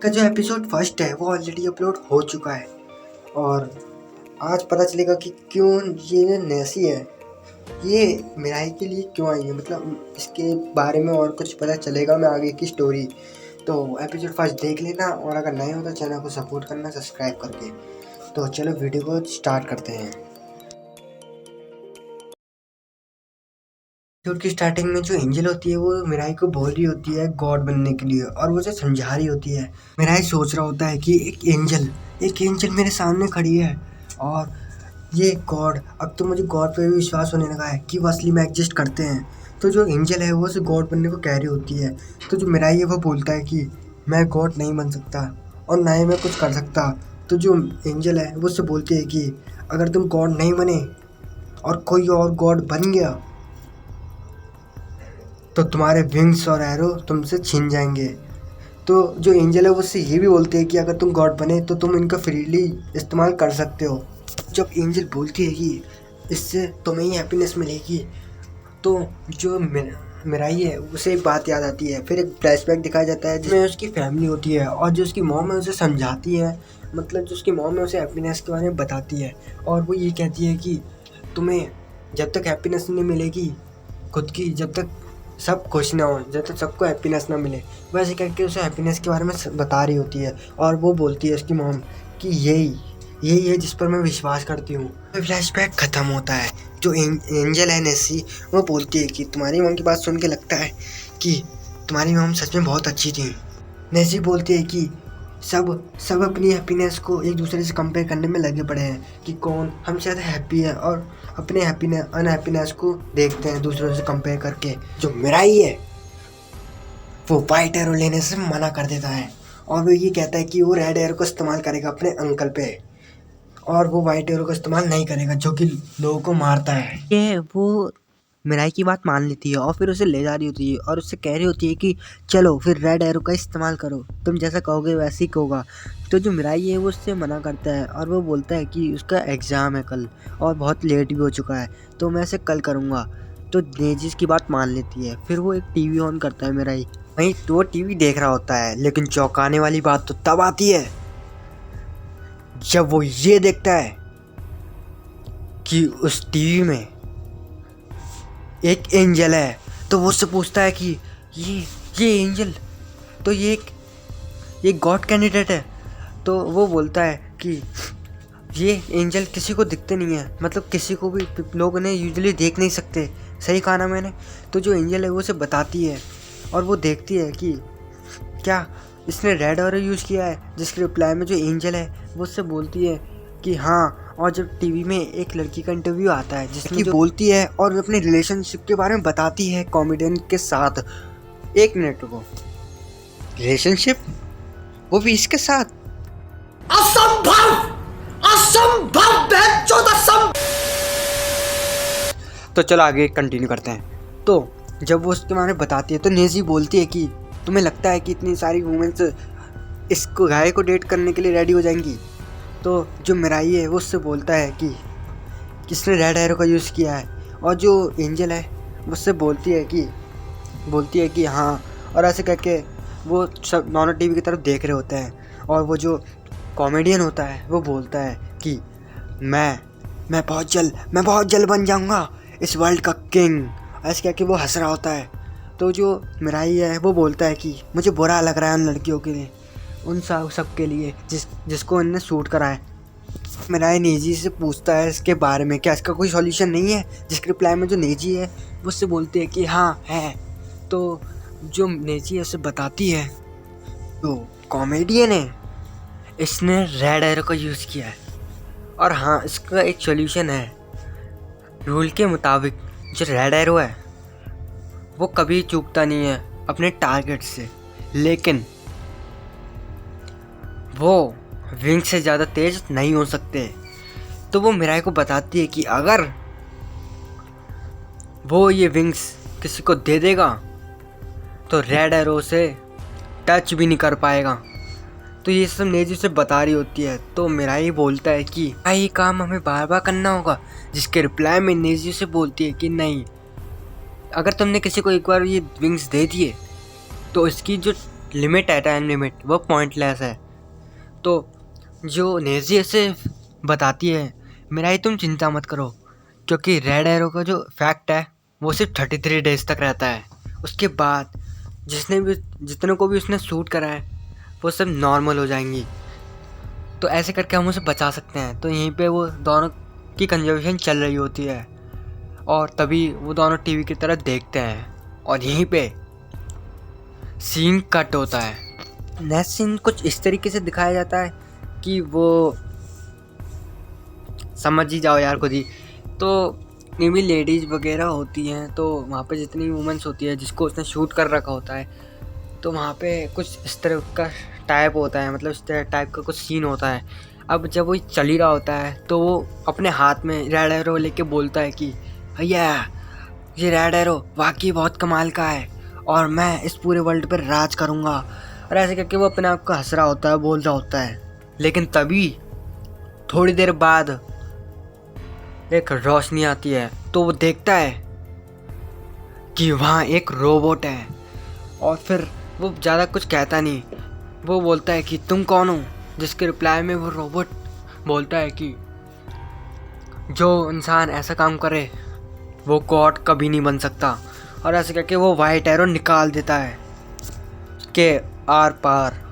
का जो episode first है वो ऑलरेडी अपलोड हो चुका है और आज पता चलेगा कि क्यों ये नेसी है, ये मिराई के लिए क्यों आई है, मतलब इसके बारे में और कुछ पता चलेगा मैं आगे की स्टोरी। तो एपिसोड फर्स्ट देख लेना और अगर नए हो तो चैनल को सपोर्ट करना सब्सक्राइब करके। तो चलो वीडियो को स्टार्ट करते हैं। एपिसोड की स्टार्टिंग में जो एंजल होती है वो मिराई को बोल रही होती है गॉड बनने के लिए और वो उसे समझा रही होती है। मिराई सोच रहा होता है कि एक एंजल मेरे सामने खड़ी है और ये गॉड, अब तो मुझे गॉड पे भी विश्वास होने लगा है कि वो असली में एग्जिस्ट करते हैं। तो जो एंजल है वो उसे गॉड बनने को कह रही होती है। तो जो मिराई है वो बोलता है कि मैं गॉड नहीं बन सकता और ना ही मैं कुछ कर सकता। तो जो एंजल है वो उससे बोलती है कि अगर तुम गॉड नहीं बने और कोई और गॉड बन गया तो तुम्हारे विंग्स और एरो तुमसे छीन जाएंगे। तो जो एंजल है वो उससे ये भी बोलते हैं कि अगर तुम गॉड बने तो तुम इनका फ्रीली इस्तेमाल कर सकते हो। जब एंजल बोलती है कि इससे तुम्हें ही हैप्पीनेस मिलेगी तो जो मिराई है उसे एक बात याद आती है। फिर एक फ्लैशबैक दिखाया जाता है जिसमें उसकी फैमिली होती है और जो उसकी मॉम है उसे समझाती है, मतलब जो उसकी मॉम है उसे हैप्पीनेस के बारे में बताती है और वो ये कहती है कि तुम्हें जब तक हैप्पीनेस नहीं मिलेगी खुद की, जब तक सब खुश ना हो, जब तक सबको हैप्पीनेस ना मिले, वैसे करके उसे हैप्पीनेस के बारे में बता रही होती है। और वो बोलती है उसकी मॉम कि यही है जिस पर मैं विश्वास करती हूँ। फ्लैशबैक ख़त्म होता है। जो एंजल है नेसी, वो बोलती है कि तुम्हारी मॉम की बात सुन के लगता है कि तुम्हारी मॉम सच में बहुत अच्छी थी। नेसी बोलती है कि सब सब अपनी हैप्पीनेस को एक दूसरे से कंपेयर करने में लगे पड़े हैं कि कौन हम शायद हैप्पी है और अपने अनहैप्पीनेस को देखते हैं दूसरों से कंपेयर करके। जो मिराई है वो वाइट एरो लेने से मना कर देता है और वो ये कहता है कि वो रेड एरो को इस्तेमाल करेगा अपने अंकल पे और वो वाइट एरो का इस्तेमाल नहीं करेगा जो कि लोगों को मारता है। ये वो मिराई की बात मान लेती है और फिर उसे ले जा रही होती है और उससे कह रही होती है कि चलो फिर रेड एरो का इस्तेमाल करो, तुम जैसा कहोगे वैसे ही होगा। तो जो मिराई है वो उससे मना करता है और वो बोलता है कि उसका एग्ज़ाम है कल और बहुत लेट भी हो चुका है तो मैं इसे कल करूँगा। तो नेजिस की बात मान लेती है। फिर वो एक टीवी ऑन करता है मिराई, वहीं तो वो टीवी देख रहा होता है। लेकिन चौंकाने वाली बात तो तब आती है जब वो ये देखता है कि उस टीवी में एक एंजल है। तो वो उससे पूछता है कि ये एंजल तो ये गॉड कैंडिडेट है। तो वो बोलता है कि ये एंजल किसी को दिखते नहीं है, मतलब किसी को भी लोग उन्हें यूजुअली देख नहीं सकते। सही कहा ना मैंने। तो जो एंजल है वो उसे बताती है और वो देखती है कि क्या इसने रेड ऑरो यूज़ किया है, जिसके रिप्लाई में जो एंजल है वो उससे बोलती है कि हाँ। और जब टीवी में एक लड़की का इंटरव्यू आता है जिसमें जो बोलती है और अपने रिलेशनशिप के बारे में बताती है कॉमेडियन के साथ। 1 मिनट रुको, रिलेशनशिप वो भी इसके साथ? असंभव, असंभव, असंभव। तो चलो आगे कंटिन्यू करते हैं। तो जब वो उसके बारे में बताती है तो नेजी बोलती है कि तुम्हें लगता है कि इतनी सारी वुमेन्स इसको गाय को डेट करने के लिए रेडी हो जाएंगी? तो जो मिराई है वो उससे बोलता है कि किसने रेड एरो का यूज़ किया है। और जो एंजल है वो उससे बोलती है कि हाँ। और ऐसे करके वो सब दोनों टीवी की तरफ देख रहे होते हैं और वो जो कॉमेडियन होता है वो बोलता है कि मैं बहुत जल्द बन जाऊँगा इस वर्ल्ड का किंग। ऐसे करके वो हंस रहा होता है। तो जो मिराई है वो बोलता है कि मुझे बुरा लग रहा है उन लड़कियों के लिए, उन सब के लिए जिसको उन्होंने शूट करा है। मिराई नेजी से पूछता है इसके बारे में, क्या इसका कोई सॉल्यूशन नहीं है? जिसके रिप्लाई में जो नेजी है वो उससे बोलती है कि हाँ है। तो जो नेजी है उसे बताती है तो कॉमेडियन है इसने रेड एरो का यूज़ किया है और हाँ इसका एक सॉल्यूशन है। रूल के मुताबिक जो रेड एरो है वो कभी चूकता नहीं है अपने टारगेट से, लेकिन वो विंग से ज़्यादा तेज नहीं हो सकते। तो वो मिराई को बताती है कि अगर वो ये विंग्स किसी को दे देगा तो रेड एरो से टच भी नहीं कर पाएगा। तो ये सब नेजी से बता रही होती है। तो मिराई बोलता है कि क्या ये काम हमें बार बार करना होगा? जिसके रिप्लाई में नेजी से बोलती है कि नहीं, अगर तुमने किसी को एक बार ये विंग्स दे दिए तो इसकी जो लिमिट है, टाइम लिमिट, वो पॉइंटलेस है। तो जो नेजी ऐसे बताती है, मिराई तुम चिंता मत करो, क्योंकि रेड एरो का जो फैक्ट है वो सिर्फ 33 डेज तक रहता है। उसके बाद जितने को भी उसने शूट करा है वो सब नॉर्मल हो जाएंगी। तो ऐसे करके हम उसे बचा सकते हैं। तो यहीं पे वो दोनों की कंजर्वेशन चल रही होती है और तभी वो दोनों टीवी की तरफ देखते हैं और यहीं पे सीन कट होता है। नेक्स्ट सीन कुछ इस तरीके से दिखाया जाता है कि वो समझ ही जाओ यार खुद ही। तो ये भी लेडीज़ वगैरह होती हैं, तो वहाँ पे जितनी वुमेंस होती है जिसको उसने शूट कर रखा होता है, तो वहाँ पे कुछ इस तरह का टाइप होता है, मतलब इस तरह टाइप का कुछ सीन होता है। अब जब वो चल ही रहा होता है तो वो अपने हाथ में रेड एरो लेके बोलता है कि भैया ये रेड एरो वाकई बहुत कमाल का है और मैं इस पूरे वर्ल्ड पर राज करूँगा। और ऐसे करके वो अपने आप को हंस रहा होता है, बोल रहा होता है। लेकिन तभी थोड़ी देर बाद एक रोशनी आती है, तो वो देखता है कि वहाँ एक रोबोट है। और फिर वो ज़्यादा कुछ कहता नहीं, वो बोलता है कि तुम कौन हो, जिसके रिप्लाई में वो रोबोट बोलता है कि जो इंसान ऐसा काम करे वो गॉड कभी नहीं बन सकता। और ऐसे करके वो वाइट एरो निकाल देता है, के आर पार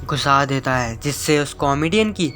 घुसा देता है, जिससे उस कॉमेडियन की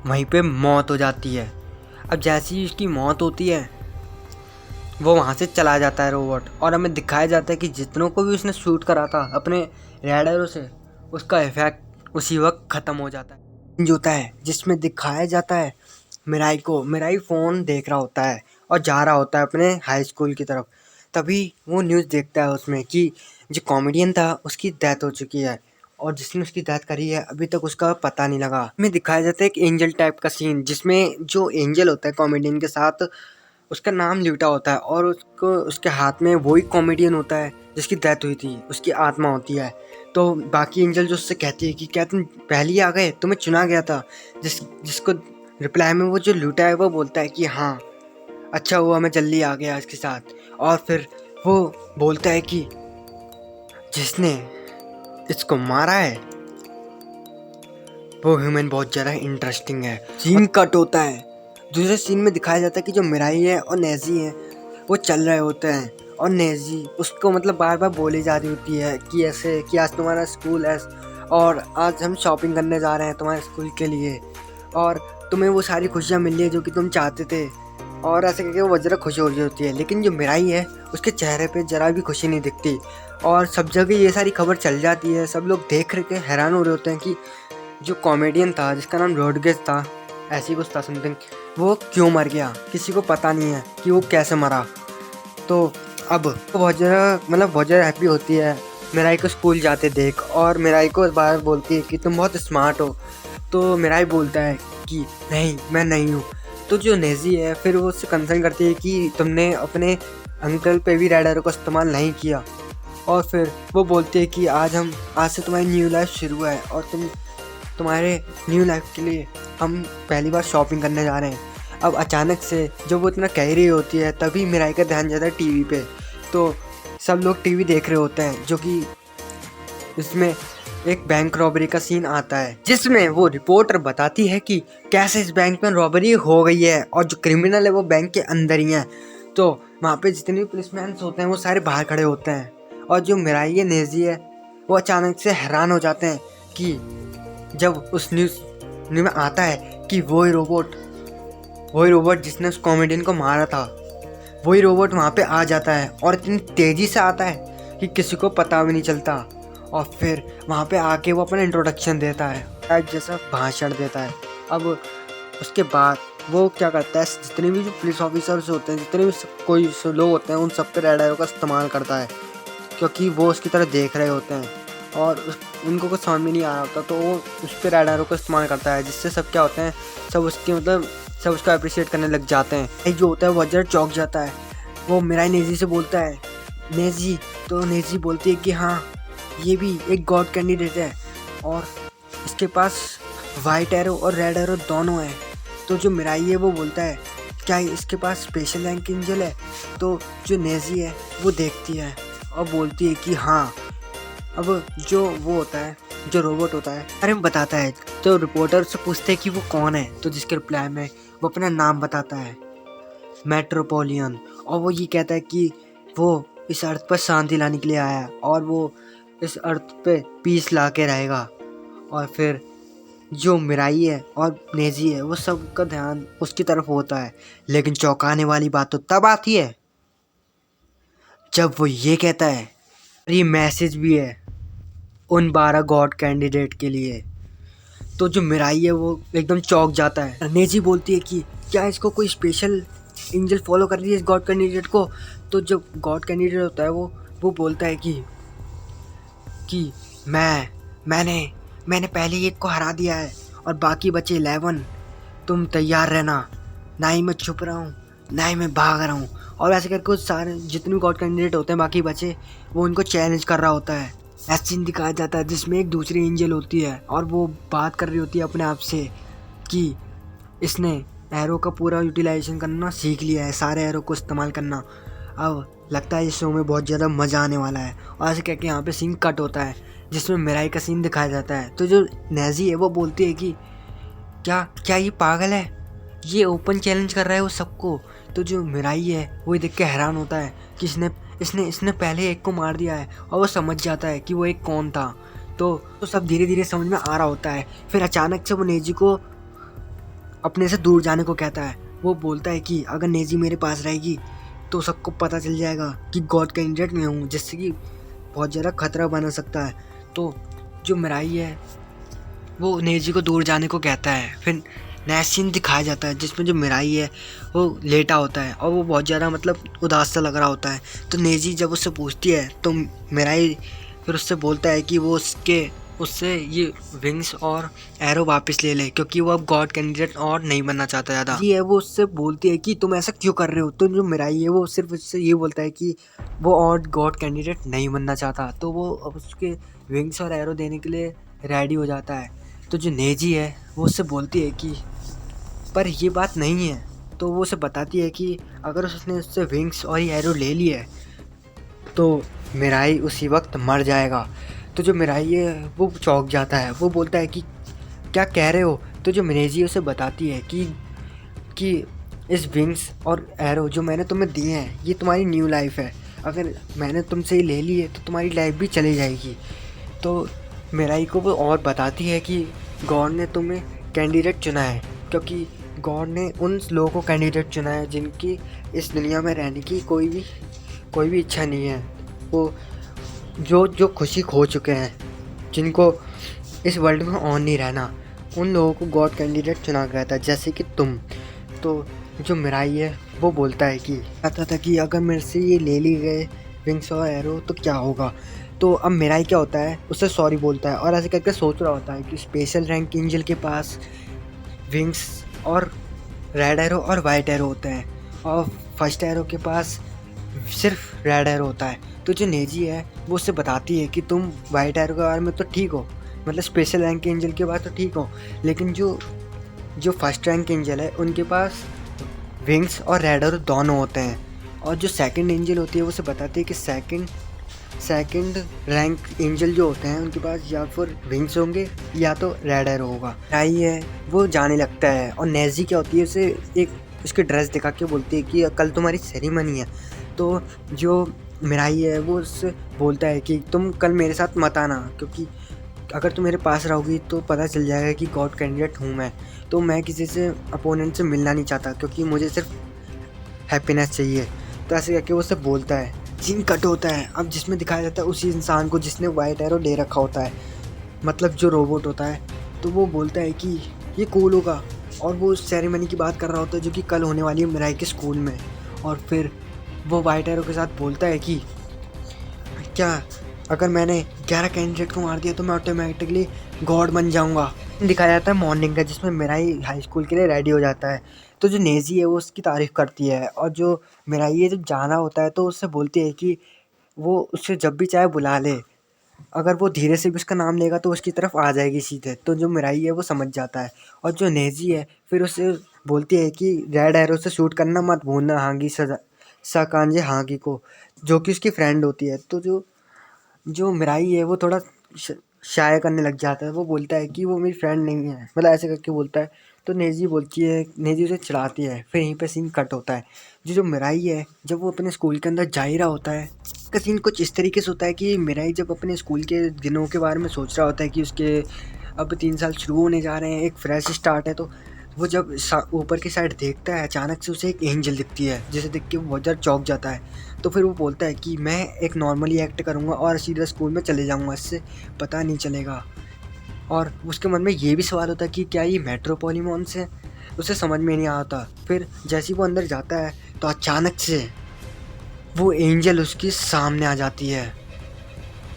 वहीं पे मौत हो जाती है। अब जैसे ही उसकी मौत होती है वो वहाँ से चला जाता है रोबोट, और हमें दिखाया जाता है कि जितनों को भी उसने शूट करा था अपने रेड एरो से, उसका इफेक्ट उसी वक्त ख़त्म हो जाता है। जो होता है जिसमें दिखाया जाता है मिराई फ़ोन देख रहा होता है और जा रहा होता है अपने हाई स्कूल की तरफ। तभी वो न्यूज़ देखता है उसमें कि जो कॉमेडियन था उसकी डेथ हो चुकी है, और जिसने उसकी डेथ करी है अभी तक उसका पता नहीं लगा। हमें दिखाया जाता है एक एंजल टाइप का सीन, जिसमें जो एंजल होता है कॉमेडियन के साथ, उसका नाम ल्यूटा होता है और उसको उसके हाथ में वही कॉमेडियन होता है जिसकी डेथ हुई थी, उसकी आत्मा होती है। तो बाकी एंजल जो उससे कहती है कि क्या तुम पहले ही आ गए, तुम्हें चुना गया था। जिसको रिप्लाई में वो जो ल्यूटा है वो बोलता है कि हाँ अच्छा हुआ मैं जल्दी आ गया इसके साथ। और फिर वो बोलता है कि जिसने इसको मारा है वो ह्यूमन बहुत ज़्यादा इंटरेस्टिंग है। सीन कट होता है, दूसरे सीन में दिखाया जाता है कि जो मिराई है और नेजी है वो चल रहे होते हैं, और नेजी उसको मतलब बार बार बोली जा रही होती है कि ऐसे कि आज तुम्हारा स्कूल है और आज हम शॉपिंग करने जा रहे हैं तुम्हारे स्कूल के लिए, और तुम्हें वो सारी खुशियाँ मिल रही है जो कि तुम चाहते थे। और ऐसे करके वो ज़रा खुश हो रही होती है, लेकिन जो मिराई है उसके चेहरे पे ज़रा भी खुशी नहीं दिखती, और सब जगह ये सारी खबर चल जाती है। सब लोग देख के हैरान हो रहे होते हैं कि जो कॉमेडियन था जिसका नाम रॉड्रिगेज था, ऐसी कुछ था समथिंग, वो क्यों मर गया, किसी को पता नहीं है कि वो कैसे मरा। तो अब तो बहुत ज़्यादा हैप्पी होती है मिराई को स्कूल जाते देख, और मिराई को बार बोलती है कि तुम बहुत स्मार्ट हो। तो मिराई बोलता है कि नहीं मैं नहीं हूँ। तो जो नेजी है फिर वो उससे कंसर्न करती है कि तुमने अपने अंकल पे भी रेड एरो का इस्तेमाल नहीं किया, और फिर वो बोलती है कि आज से तुम्हारी न्यू लाइफ शुरू है, और तुम्हारे न्यू लाइफ के लिए हम पहली बार शॉपिंग करने जा रहे हैं। अब अचानक से जब वो इतना कह रही होती है तभी मिराई का ध्यान जाता है टीवी पे। तो सब लोग टीवी देख रहे होते हैं, जो कि इसमें एक बैंक रॉबरी का सीन आता है, जिसमें वो रिपोर्टर बताती है कि कैसे इस बैंक में रॉबरी हो गई है और जो क्रिमिनल है वो बैंक के अंदर ही है। तो वहाँ पे जितने भी पुलिसमैन होते हैं वो सारे बाहर खड़े होते हैं, और जो मिराई नेजी है वो अचानक से हैरान हो जाते हैं कि जब उस न्यूज़ में आता है कि वही रोबोट जिसने उस कॉमेडियन को मारा था, वही रोबोट वहाँ पे आ जाता है, और इतनी तेज़ी से आता है कि किसी को पता भी नहीं चलता। और फिर वहाँ पे आके वो अपना इंट्रोडक्शन देता है, टाइप जैसा भाषण देता है। अब उसके बाद वो क्या करता है, जितने भी जो पुलिस ऑफिसर्स होते हैं, जितने भी कोई लोग होते हैं, उन सब पे रेड एरो का इस्तेमाल करता है, क्योंकि वो उसकी तरह देख रहे होते हैं और उनको कुछ समझ में नहीं आ रहा होता, तो वो उस पर रेड एरो का इस्तेमाल करता है, जिससे सब क्या होते हैं, सब उसको अप्रिशिएट करने लग जाते हैं। एक जो होता है वो अजर चौंक जाता है, वो मिराई नेजी से बोलता है नेजी, तो नेजी बोलती है कि हाँ ये भी एक गॉड कैंडिडेट है और इसके पास वाइट एरो और रेड एरो दोनों हैं। तो जो मिराई है वो बोलता है क्या इसके पास स्पेशल रैंक एंजल है। तो जो नेजी है वो देखती है और बोलती है कि हाँ। अब जो वो होता है, जो रोबोट होता है बारे में बताता है, तो रिपोर्टर से पूछते हैं कि वो कौन है, तो जिसके रिप्लाई में वो अपना नाम बताता है, मेट्रोपोलियन। और वो ये कहता है कि वो इस अर्थ पर शांति लाने के लिए आया है और वो इस अर्थ पे पीस ला के रहेगा। और फिर जो मिराई है और नेजी है वो सबका ध्यान उसकी तरफ होता है। लेकिन चौंकाने वाली बात तो तब आती है जब वो ये कहता है, ये मैसेज भी है उन 12 गॉड कैंडिडेट के लिए। तो जो मिराई है वो एकदम चौंक जाता है। नेजी बोलती है कि क्या इसको कोई स्पेशल एंजल फॉलो कर रही है इस गॉड कैंडिडेट को। तो जो गॉड कैंडिडेट होता है वो बोलता है कि मैंने मैंने पहले एक को हरा दिया है और बाकी बचे 11। तुम तैयार रहना, ना ही मैं छुप रहा हूँ ना ही मैं भाग रहा हूँ। और ऐसे करके सारे जितने भी गॉड कैंडिडेट होते हैं बाकी बचे, वो उनको चैलेंज कर रहा होता है। ऐसा सीन दिखाया जाता है जिसमें एक दूसरी एंजल होती है और वो बात कर रही होती है अपने आप से कि इसने एरो का पूरा यूटिलाइजेशन करना सीख लिया है, सारे एरो को इस्तेमाल करना। अब लगता है इस शो में बहुत ज़्यादा मज़ा आने वाला है। और ऐसे कह के यहाँ पे सीन कट होता है जिसमें मिराई का सीन दिखाया जाता है। तो जो नेजी है वो बोलती है कि क्या क्या ये पागल है, ये ओपन चैलेंज कर रहा है वो सबको। तो जो मिराई है वो देख के हैरान होता है कि इसने इसने पहले एक को मार दिया है और वो समझ जाता है कि वो एक कौन था। तो सब धीरे धीरे समझ में आ रहा होता है। फिर अचानक से वो नेजी को अपने से दूर जाने को कहता है। वो बोलता है कि अगर नेजी मेरे पास रहेगी तो सबको पता चल जाएगा कि गॉड कैंडिडेट मैं हूँ, जिससे कि बहुत ज़्यादा खतरा बना सकता है। तो जो मिराई है वो नेजी को दूर जाने को कहता है। फिर नया सीन दिखाया जाता है जिसमें जो मिराई है वो लेटा होता है और वो बहुत ज़्यादा मतलब उदास सा लग रहा होता है। तो नेजी जब उससे पूछती है तो मिराई फिर उससे बोलता है कि वो उससे ये विंग्स और एरो वापस ले ले, क्योंकि वो अब गॉड कैंडिडेट और नहीं बनना चाहता ज़्यादा। ये है वो उससे बोलती है कि तुम ऐसा क्यों कर रहे हो। तो जो मिराई है वो सिर्फ उससे ये बोलता है कि वो और गॉड कैंडिडेट नहीं बनना चाहता। तो वो अब उसके विंग्स और एरो देने के लिए रेडी हो जाता है। तो जो नेजी है वो उससे बोलती है कि पर ये बात नहीं है। तो वो उसे बताती है कि अगर उसने उससे विंग्स और ये एरो ले लिए तो मिराई उसी वक्त मर जाएगा। तो जो मिराई है वो चौंक जाता है। वो बोलता है कि क्या कह रहे हो। तो जो नेजी उसे बताती है कि इस विंग्स और एरो जो मैंने तुम्हें दिए हैं ये तुम्हारी न्यू लाइफ है, अगर मैंने तुमसे ये ले ली है तो तुम्हारी लाइफ भी चली जाएगी। तो मिराई को वो और बताती है कि गॉड ने तुम्हें कैंडिडेट चुना है, क्योंकि गॉड ने उन लोगों को कैंडिडेट चुना है जिनकी इस दुनिया में रहने की कोई भी इच्छा नहीं है। वो जो खुशी खो चुके हैं, जिनको इस वर्ल्ड में ऑन नहीं रहना, उन लोगों को गॉड कैंडिडेट चुना गया था, जैसे कि तुम। तो जो मिराई है वो बोलता है कि कहता था कि अगर मेरे से ये ले ली गए विंग्स और एरो तो क्या होगा। तो अब मिराई क्या होता है उससे सॉरी बोलता है और ऐसे करके सोच रहा होता है कि स्पेशल रैंक एंजल के पास विंग्स और रेड एरो और वाइट एरो होते हैं और फर्स्ट एरो के पास सिर्फ रेड एरो होता है। तो जो नेजी है वो उससे बताती है कि तुम वाइट एरो के बारे में तो ठीक हो, मतलब स्पेशल रैंक एंजल के बाद तो ठीक हो, लेकिन जो फर्स्ट रैंक एंजल है उनके पास विंग्स और रेड एरो दोनों होते हैं। और जो सेकंड एंजल होती है वो उसे बताती है कि सेकंड रैंक एंजल जो होते हैं उनके पास या फिर विंग्स होंगे या तो रेड एरो होगा। आई है वो जाने लगता है और नेजी क्या होती है उसे एक उसकी ड्रेस दिखा के बोलती है कि कल तुम्हारी सेरेमनी है। तो जो मिराई है वो उससे बोलता है कि तुम कल मेरे साथ मत आना, क्योंकि अगर तुम मेरे पास रहोगी तो पता चल जाएगा कि गॉड कैंडिडेट हूँ मैं। तो मैं किसी से अपोनेंट से मिलना नहीं चाहता, क्योंकि मुझे सिर्फ हैप्पीनेस चाहिए। तो ऐसे करके वो उससे बोलता है। सीन कट होता है अब जिसमें दिखाया जाता है उसी इंसान को जिसने वाइट एरो ले रखा होता है, मतलब जो रोबोट होता है। तो वो बोलता है कि ये कूल होगा और वो उस सेरेमनी की बात कर रहा होता है जो कि कल होने वाली है मिराई के स्कूल में। और फिर वो वाइट एरो के साथ बोलता है कि क्या अगर मैंने 11 कैंडिडेट को मार दिया तो मैं ऑटोमेटिकली गॉड बन जाऊंगा। दिखाया जाता है मॉर्निंग का जिसमें मिराई हाई स्कूल के लिए रेडी हो जाता है। तो जो नेजी है वो उसकी तारीफ़ करती है और जो मिराई है जब जाना होता है तो उससे बोलती है कि वो उससे जब भी चाहे बुला ले, अगर वो धीरे से भी उसका नाम लेगा तो उसकी तरफ आ जाएगी सीधे। तो जो मिराई है वो समझ जाता है और जो नेजी है फिर उससे बोलती है कि रेड एरो से शूट करना मत भूलना, हाँगी साकांजे हागी को, जो कि उसकी फ्रेंड होती है। तो जो जो मिराई है वो थोड़ा शाय करने लग जाता है। वो बोलता है कि वो मेरी फ्रेंड नहीं है, मतलब ऐसे करके बोलता है। तो नेजी बोलती है, नेजी उसे चिढ़ाती है। फिर यहीं पे सीन कट होता है। जो मिराई है जब वो अपने स्कूल के अंदर जा ही रहा होता है, का सीन कुछ इस तरीके से होता है कि मिराई जब अपने स्कूल के दिनों के बारे में सोच रहा होता है कि उसके अब 3 साल शुरू होने जा रहे हैं, एक फ्रेश स्टार्ट है। तो वो जब ऊपर की साइड देखता है, अचानक से उसे एक एंजल दिखती है, जिसे देख के वो बहुत ज़्यादा चौंक जाता है। तो फिर वो बोलता है कि मैं एक नॉर्मली एक्ट करूँगा और सीधा स्कूल में चले जाऊँगा, इससे पता नहीं चलेगा। और उसके मन में ये भी सवाल होता है कि क्या ये मेट्रोपोलिमॉन्स है, उसे समझ में नहीं आता। फिर जैसे ही वो अंदर जाता है तो अचानक से वो एंजल उसके सामने आ जाती है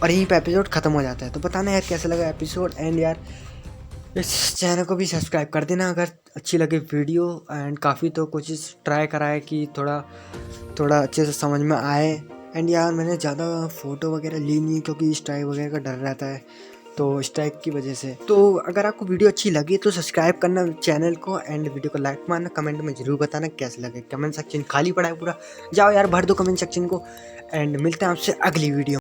और यहीं पे एपिसोड ख़त्म हो जाता है। तो बताना यार कैसा लगा एपिसोड, एंड यार इस चैनल को भी सब्सक्राइब कर देना अगर अच्छी लगे वीडियो। एंड काफ़ी तो कोशिश ट्राई करा है कि थोड़ा थोड़ा अच्छे से समझ में आए। एंड यार मैंने ज़्यादा फ़ोटो वगैरह ली नहीं, क्योंकि स्ट्राइक वगैरह का डर रहता है, तो स्ट्राइक की वजह से। तो अगर आपको वीडियो अच्छी लगी तो सब्सक्राइब करना चैनल को, एंड वीडियो को लाइक मारना, कमेंट में ज़रूर बताना कैसे लगे। कमेंट सेक्शन खाली पड़ा है पूरा, जाओ यार भर दो कमेंट सेक्शन को। एंड मिलते हैं आपसे अगली वीडियो।